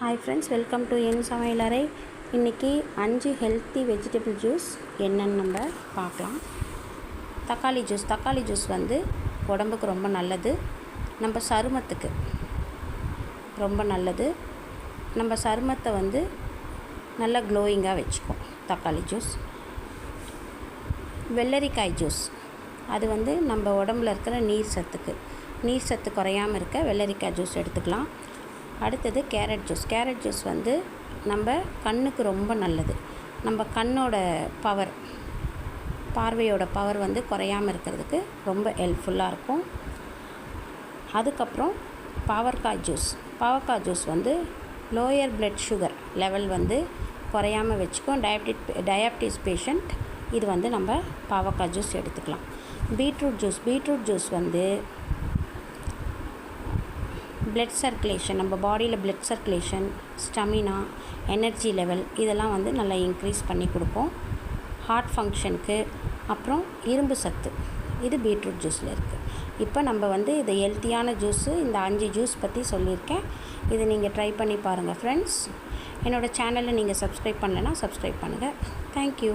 Hi friends, welcome to என் சமையலறை. இன்றைக்கி 5 healthy vegetable juice என்னன்னு நம்ம பார்க்கலாம். தக்காளி ஜூஸ் வந்து உடம்புக்கு ரொம்ப நல்லது. நம்ம சருமத்துக்கு ரொம்ப நல்லது. நம்ம சருமத்தை வந்து நல்லா க்ளோயிங்காக வச்சுக்கும் தக்காளி ஜூஸ். வெள்ளரிக்காய் ஜூஸ் அது வந்து நம்ம உடம்புல இருக்கிற நீர் சத்து குறையாமல் இருக்க வெள்ளரிக்காய் ஜூஸ் எடுத்துக்கலாம். அடுத்தது கேரட் ஜூஸ் வந்து நம்ம கண்ணுக்கு ரொம்ப நல்லது. நம்ம கண்ணோட பார்வையோட பவர் வந்து குறையாமல் இருக்கிறதுக்கு ரொம்ப ஹெல்ப்ஃபுல்லாக இருக்கும். அதுக்கப்புறம் பாவற்காய் ஜூஸ் வந்து லோயர் பிளட் சுகர் லெவல் வந்து குறையாமல் வச்சுக்கும். டயபிட்டிஸ் பேஷண்ட் இது வந்து நம்ம பாவக்காய் ஜூஸ் எடுத்துக்கலாம். பீட்ரூட் ஜூஸ் வந்து பிளட் சர்க்குலேஷன், நம்ம பாடியில் blood circulation, stamina, energy level இதெல்லாம் வந்து நல்லா இன்க்ரீஸ் பண்ணி கொடுக்கும். ஹார்ட் ஃபங்க்ஷனுக்கு, அப்புறம் இரும்பு சத்து இது பீட்ரூட் ஜூஸில் இருக்குது. இப்போ நம்ம வந்து இது ஹெல்த்தியான ஜூஸு, இந்த 5 ஜூஸ் பற்றி சொல்லியிருக்கேன். இது நீங்கள் ட்ரை பண்ணி பாருங்கள் ஃப்ரெண்ட்ஸ். என்னோடய சேனலை நீங்கள் சப்ஸ்கிரைப் பண்ணலைன்னா சப்ஸ்கிரைப் பண்ணுங்கள். தேங்க்யூ.